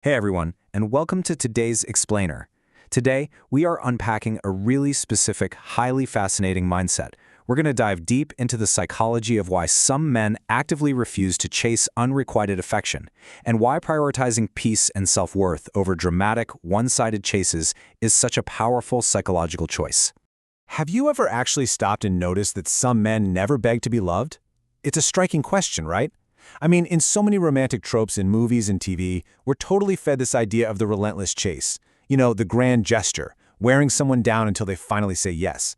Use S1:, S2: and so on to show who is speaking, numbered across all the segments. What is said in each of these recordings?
S1: Hey everyone, and welcome to today's Explainer. Today, we are unpacking a really specific, highly fascinating mindset. We're going to dive deep into the psychology of why some men actively refuse to chase unrequited affection, and why prioritizing peace and self-worth over dramatic, one-sided chases is such a powerful psychological choice.
S2: Have you ever actually stopped and noticed that some men never beg to be loved? It's a striking question, right? I mean, in so many romantic tropes in movies and TV, we're totally fed this idea of the relentless chase. You know, the grand gesture, wearing someone down until they finally say yes.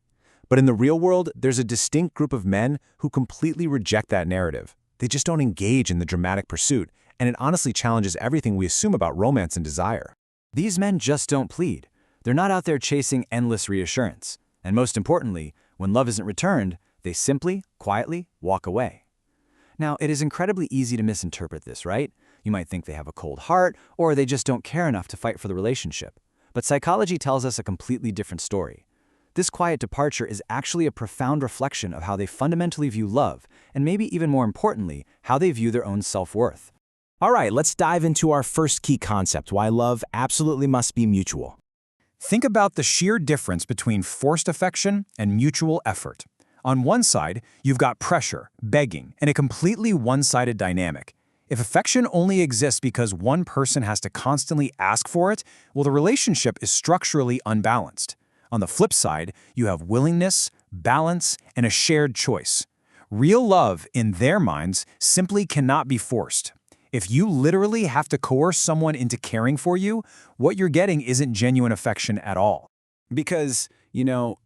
S2: But in the real world, there's a distinct group of men who completely reject that narrative. They just don't engage in the dramatic pursuit, and it honestly challenges everything we assume about romance and desire.
S3: These men just don't plead. They're not out there chasing endless reassurance. And most importantly, when love isn't returned, they simply, quietly walk away. Now, it is incredibly easy to misinterpret this, right? You might think they have a cold heart, or they just don't care enough to fight for the relationship. But psychology tells us a completely different story. This quiet departure is actually a profound reflection of how they fundamentally view love, and maybe even more importantly, how they view their own self-worth.
S2: All right, let's dive into our first key concept, why love absolutely must be mutual.
S4: Think about the sheer difference between forced affection and mutual effort. On one side, you've got pressure, begging, and a completely one-sided dynamic. If affection only exists because one person has to constantly ask for it, well, the relationship is structurally unbalanced. On the flip side, you have willingness, balance, and a shared choice. Real love, in their minds, simply cannot be forced. If you literally have to coerce someone into caring for you, what you're getting isn't genuine affection at all.
S1: Because,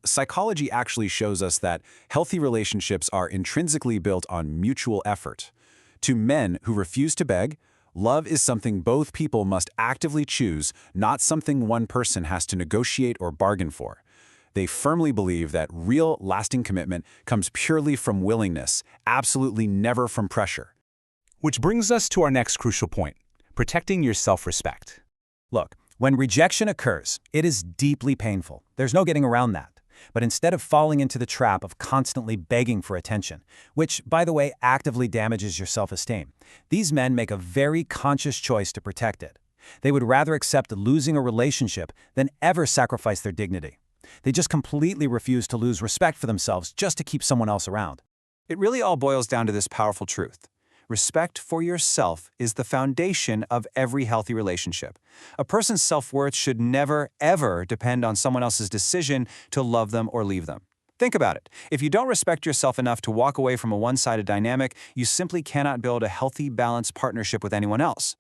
S1: psychology actually shows us that healthy relationships are intrinsically built on mutual effort. To men who refuse to beg, love is something both people must actively choose, not something one person has to negotiate or bargain for. They firmly believe that real, lasting commitment comes purely from willingness, absolutely never from pressure.
S2: Which brings us to our next crucial point, protecting your self-respect.
S4: Look, when rejection occurs, it is deeply painful. There's no getting around that. But instead of falling into the trap of constantly begging for attention, which, by the way, actively damages your self-esteem, these men make a very conscious choice to protect it. They would rather accept losing a relationship than ever sacrifice their dignity. They just completely refuse to lose respect for themselves just to keep someone else around.
S1: It really all boils down to this powerful truth. Respect for yourself is the foundation of every healthy relationship. A person's self-worth should never, ever depend on someone else's decision to love them or leave them. Think about it. If you don't respect yourself enough to walk away from a one-sided dynamic, you simply cannot build a healthy, balanced partnership with anyone else.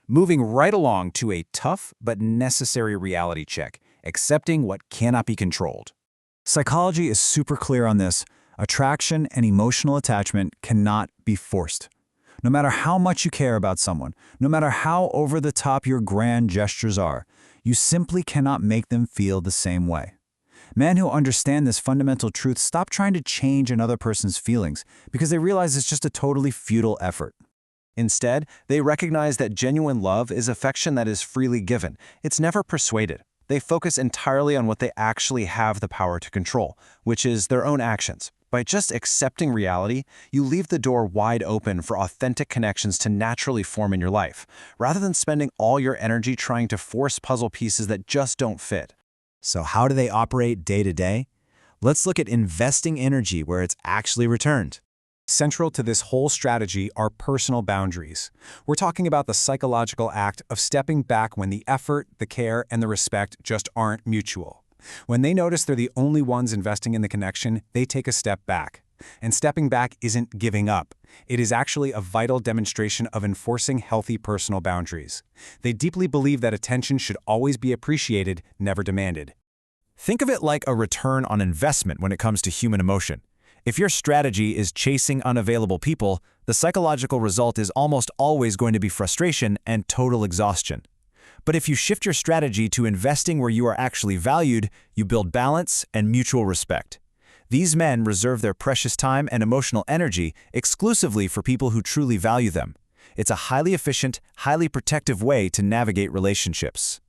S4: Moving right along to a tough but necessary reality check, accepting what cannot be controlled. Psychology is super clear on this. Attraction and emotional attachment cannot be forced. No matter how much you care about someone, no matter how over the top your grand gestures are, you simply cannot make them feel the same way. Men who understand this fundamental truth stop trying to change another person's feelings because they realize it's just a totally futile effort.
S1: Instead, they recognize that genuine love is affection that is freely given. It's never persuaded. They focus entirely on what they actually have the power to control, which is their own actions. By just accepting reality, you leave the door wide open for authentic connections to naturally form in your life, rather than spending all your energy trying to force puzzle pieces that just don't fit.
S2: So how do they operate day to day? Let's look at investing energy where it's actually returned.
S4: Central to this whole strategy are personal boundaries. We're talking about the psychological act of stepping back when the effort, the care, and the respect just aren't mutual. When they notice they're the only ones investing in the connection, they take a step back. And stepping back isn't giving up. It is actually a vital demonstration of enforcing healthy personal boundaries. They deeply believe that attention should always be appreciated, never demanded.
S2: Think of it like a return on investment when it comes to human emotion. If your strategy is chasing unavailable people, the psychological result is almost always going to be frustration and total exhaustion. But if you shift your strategy to investing where you are actually valued, you build balance and mutual respect. These men reserve their precious time and emotional energy exclusively for people who truly value them. It's a highly efficient, highly protective way to navigate relationships.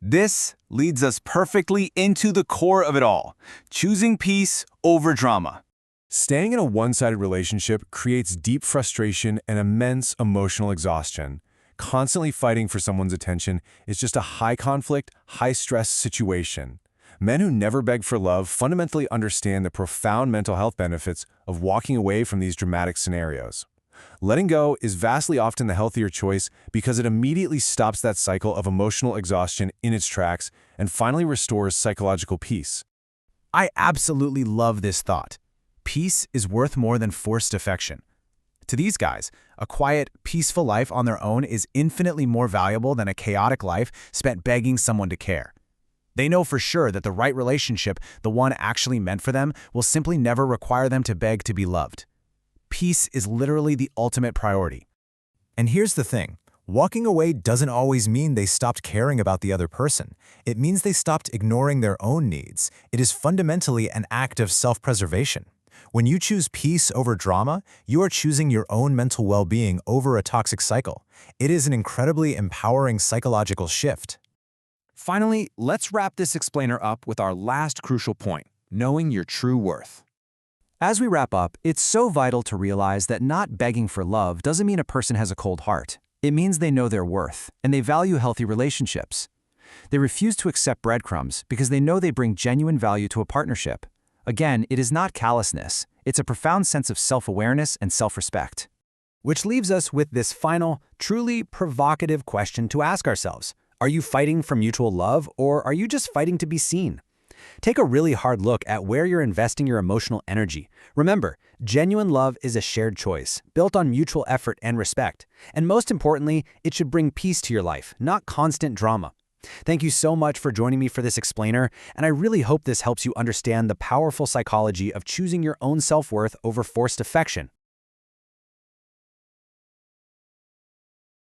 S5: This leads us perfectly into the core of it all, choosing peace over drama.
S6: Staying in a one-sided relationship creates deep frustration and immense emotional exhaustion. Constantly fighting for someone's attention is just a high-conflict, high-stress situation. Men who never beg for love fundamentally understand the profound mental health benefits of walking away from these dramatic scenarios. Letting go is vastly often the healthier choice because it immediately stops that cycle of emotional exhaustion in its tracks and finally restores psychological peace.
S2: I absolutely love this thought. Peace is worth more than forced affection. To these guys, a quiet, peaceful life on their own is infinitely more valuable than a chaotic life spent begging someone to care. They know for sure that the right relationship, the one actually meant for them, will simply never require them to beg to be loved. Peace is literally the ultimate priority. And here's the thing. Walking away doesn't always mean they stopped caring about the other person. It means they stopped ignoring their own needs. It is fundamentally an act of self-preservation. When you choose peace over drama, you are choosing your own mental well-being over a toxic cycle. It is an incredibly empowering psychological shift.
S3: Finally, let's wrap this explainer up with our last crucial point, knowing your true worth. As we wrap up, it's so vital to realize that not begging for love doesn't mean a person has a cold heart. It means they know their worth, and they value healthy relationships. They refuse to accept breadcrumbs because they know they bring genuine value to a partnership. Again, it is not callousness. It's a profound sense of self-awareness and self-respect. Which leaves us with this final, truly provocative question to ask ourselves. Are you fighting for mutual love, or are you just fighting to be seen? Take a really hard look at where you're investing your emotional energy. Remember, genuine love is a shared choice, built on mutual effort and respect. And most importantly, it should bring peace to your life, not constant drama. Thank you so much for joining me for this explainer, and I really hope this helps you understand the powerful psychology of choosing your own self-worth over forced affection.